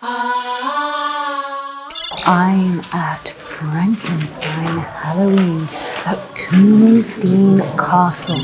I'm at Frankenstein Halloween at Königstein Castle.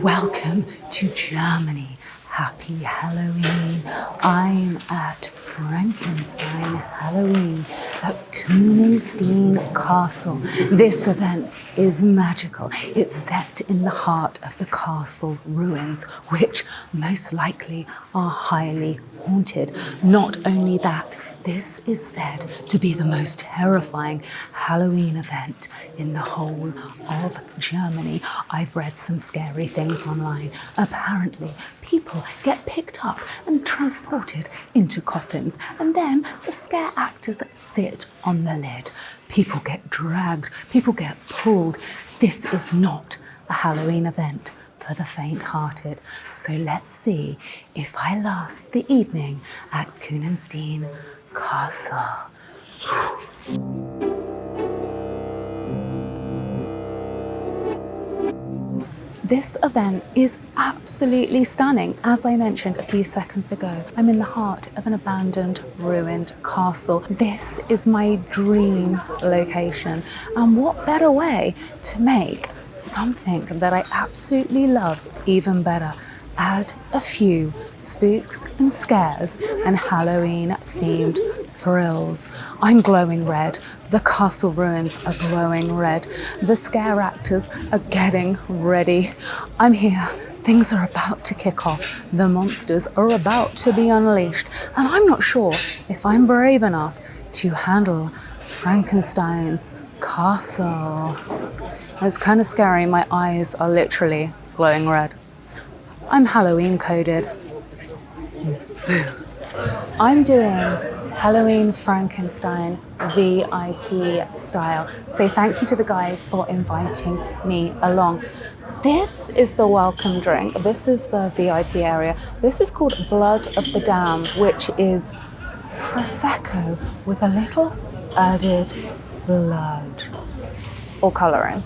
Welcome to Germany. Happy Halloween. I'm at Frankenstein Halloween at Königstein Castle. This event is magical. It's set in the heart of the castle ruins, which most likely are highly haunted. Not only that, this is said to be the most terrifying Halloween event in the whole of Germany. I've read some scary things online. Apparently, people get picked up and transported into coffins, and then the scare actors sit on the lid. People get dragged, people get pulled. This is not a Halloween event for the faint-hearted. So let's see if I last the evening at Königstein Castle. This event is absolutely stunning. As I mentioned a few seconds ago, I'm in the heart of an abandoned, ruined castle. This is my dream location. And what better way to make something that I absolutely love even better? Add a few spooks and scares and Halloween-themed thrills. I'm glowing red. The castle ruins are glowing red. The scare actors are getting ready. I'm here. Things are about to kick off. The monsters are about to be unleashed. And I'm not sure if I'm brave enough to handle Frankenstein's castle. It's kind of scary. My eyes are literally glowing red. I'm Halloween coded. Boo. I'm doing Halloween Frankenstein VIP style. So thank you to the guys for inviting me along. This is the welcome drink. This is the VIP area. This is called Blood of the Damned, which is Prosecco with a little added blood or colouring.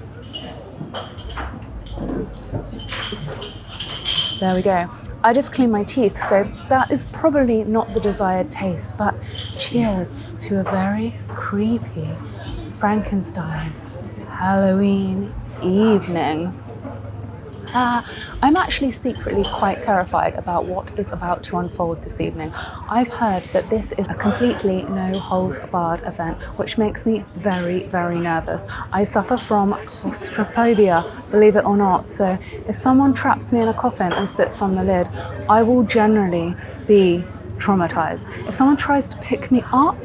There we go. I just cleaned my teeth, so that is probably not the desired taste, but cheers to a very creepy Frankenstein Halloween evening. I'm actually secretly quite terrified about what is about to unfold this evening. I've heard that this is a completely no-holds-barred event, which makes me very, very nervous. I suffer from claustrophobia, believe it or not, so if someone traps me in a coffin and sits on the lid, I will generally be traumatized. If someone tries to pick me up,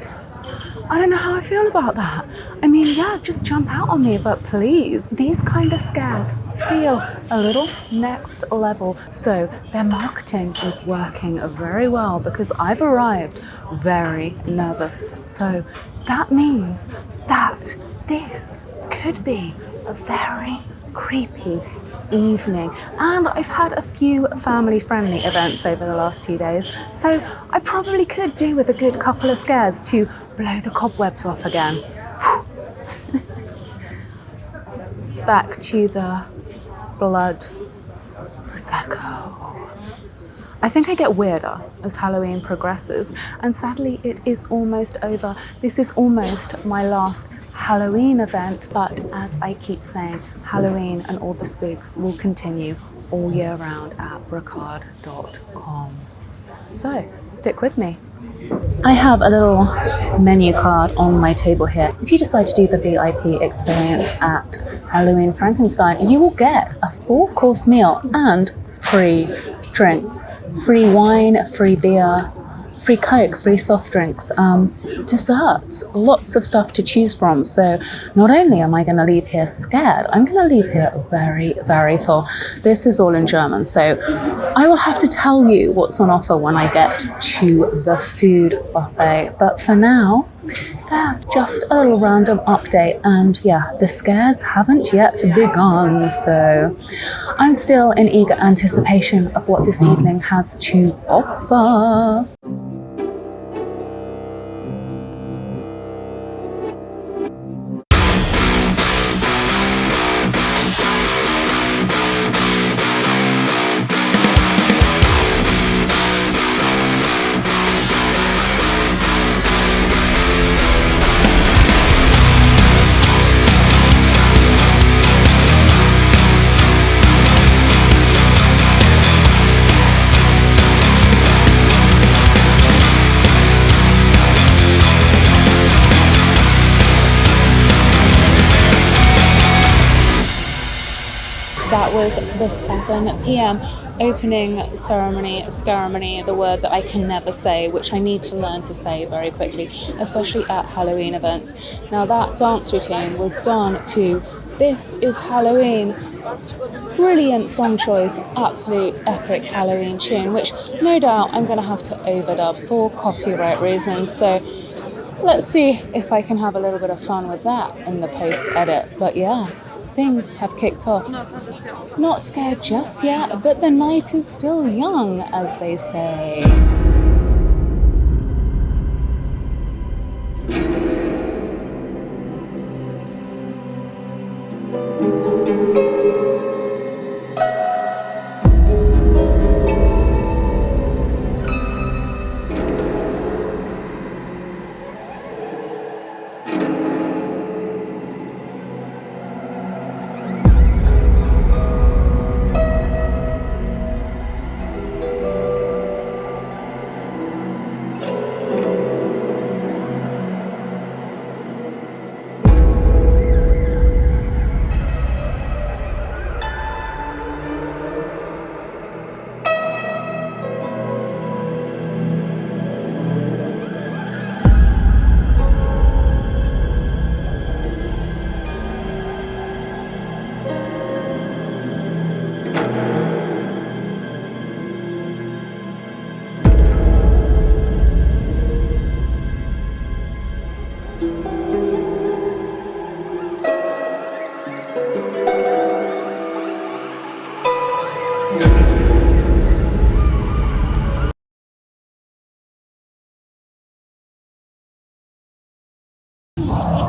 I don't know how I feel about that. I mean, yeah, just jump out on me, but please, these kind of scares feel a little next level. So their marketing is working very well because I've arrived very nervous. So that means that this could be a very creepy evening. And I've had a few family-friendly events over the last few days, so I probably could do with a good couple of scares to blow the cobwebs off again. Back to the blood Prosecco. I think I get weirder as Halloween progresses, and sadly it is almost over. This is almost my last Halloween event, but as I keep saying, Halloween and all the spooks will continue all year round at Brocarde.com. So stick with me. I have a little menu card on my table here. If you decide to do the VIP experience at Halloween Frankenstein, you will get a 4-course meal and free drinks. Free wine, free beer, free Coke, free soft drinks, desserts, lots of stuff to choose from. So not only am I going to leave here scared, I'm going to leave here very, very full. This is all in German, so I will have to tell you what's on offer when I get to the food buffet. But for now, yeah, just a little random update, and yeah, the scares haven't yet begun, so I'm still in eager anticipation of what this evening has to offer. That was the 7 p.m. opening ceremony, the word that I can never say, which I need to learn to say very quickly, especially at Halloween events. Now that dance routine was done to This Is Halloween. Brilliant song choice, absolute epic Halloween tune, which no doubt I'm going to have to overdub for copyright reasons. So let's see if I can have a little bit of fun with that in the post-edit. But yeah, things have kicked off. Not scared just yet, but the night is still young, as they say.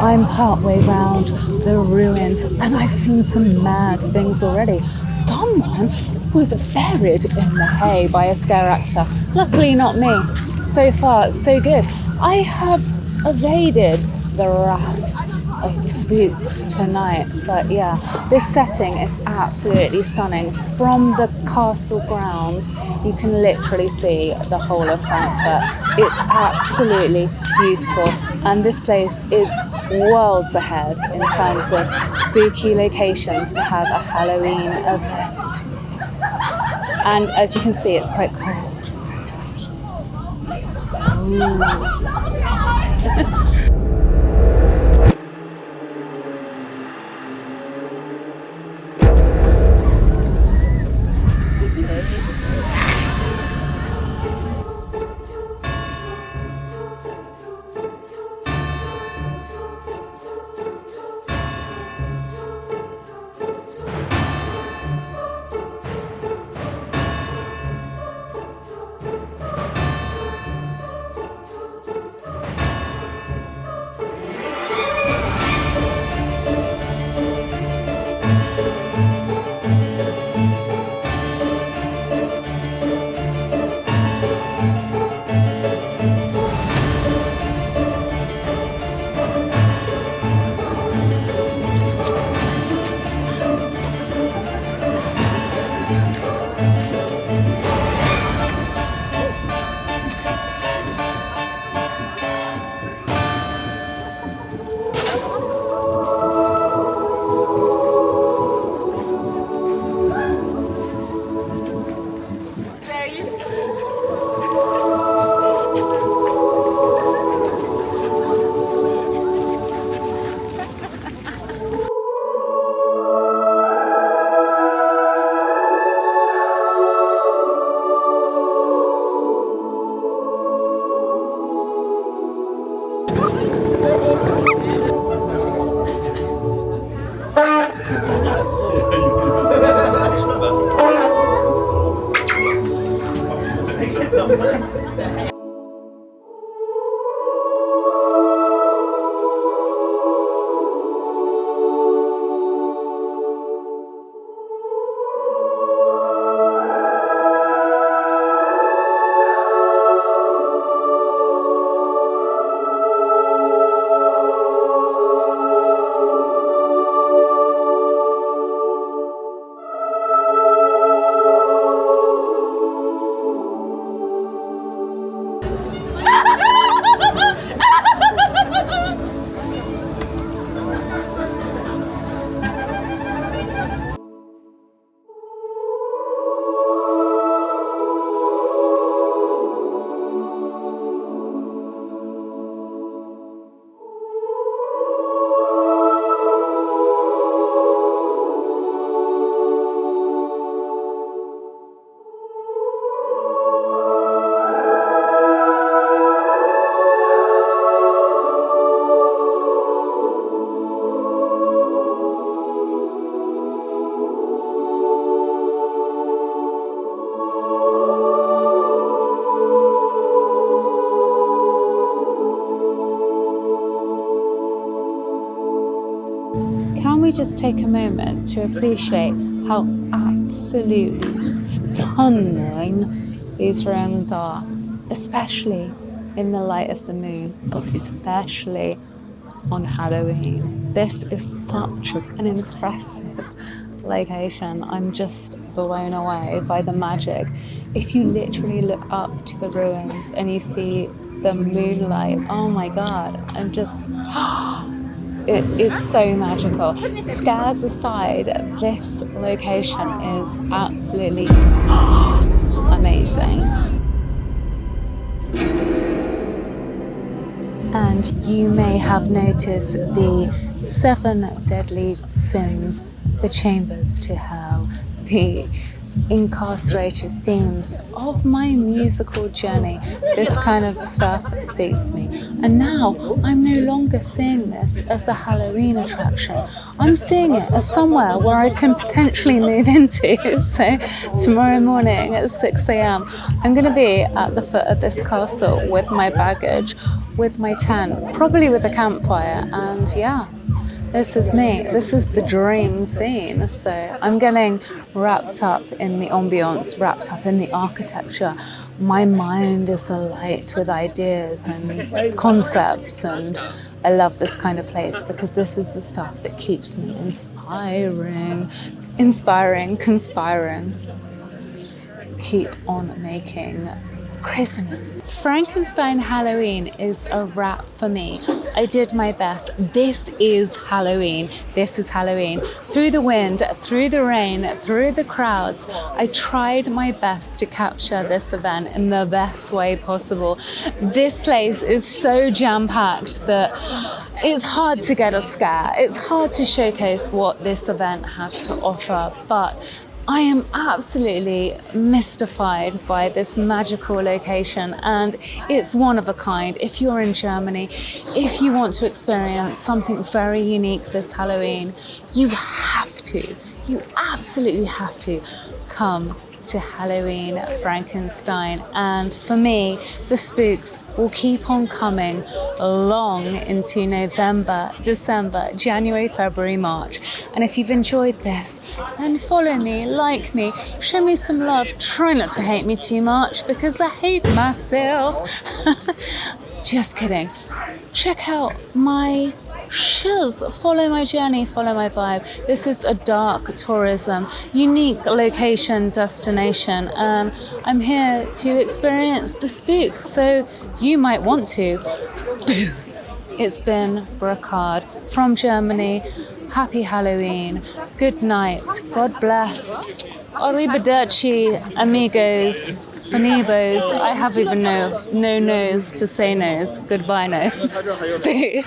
I'm partway round the ruins and I've seen some mad things already. Someone was buried in the hay by a scare actor. Luckily not me. So far, so good. I have evaded the wrath of the spooks tonight. But yeah, this setting is absolutely stunning. From the castle grounds, you can literally see the whole of Frankfurt. It's absolutely beautiful. And this place is worlds ahead in terms of spooky locations to have a Halloween event. And as you can see, it's quite cold. we just take a moment to appreciate how absolutely stunning these ruins are, especially in the light of the moon, especially on Halloween. This is such an impressive location. I'm just blown away by the magic. If you literally look up to the ruins and you see the moonlight, oh my god, I'm just it's so magical. Scares aside, this location is absolutely amazing. And you may have noticed the 7 deadly sins, the chambers to hell, the incarcerated themes of my musical journey. This kind of stuff speaks to me. And now I'm no longer seeing this as a Halloween attraction. I'm seeing it as somewhere where I can potentially move into. So tomorrow morning at 6 a.m. I'm going to be at the foot of this castle with my baggage, with my tent, probably with a campfire, and yeah, this is me. This is the dream scene. So I'm getting wrapped up in the ambience, wrapped up in the architecture. My mind is alight with ideas and concepts, and I love this kind of place because this is the stuff that keeps me conspiring. Keep on making craziness. Frankenstein Halloween is a wrap for me. I did my best. This is Halloween. This is Halloween. Through the wind, through the rain, through the crowds, I tried my best to capture this event in the best way possible. This place is so jam-packed that it's hard to get a scare. It's hard to showcase what this event has to offer, but I am absolutely mystified by this magical location, and it's one of a kind. If you're in Germany, if you want to experience something very unique this Halloween, you absolutely have to come to Halloween Frankenstein. And for me, the spooks will keep on coming long into November, December, January, February, March. And if you've enjoyed this, then follow me, like me, show me some love. Try not to hate me too much because I hate myself. Just kidding. Check out my shows. Follow my journey, follow my vibe. This is a dark tourism, unique location destination, and I'm here to experience the spooks, so you might want to. Boo! It's been Brocarde from Germany. Happy Halloween. Good night. God bless. Arrivederci, amigos. Bonibos. I have even no nose to say nose. Goodbye nose. Boo.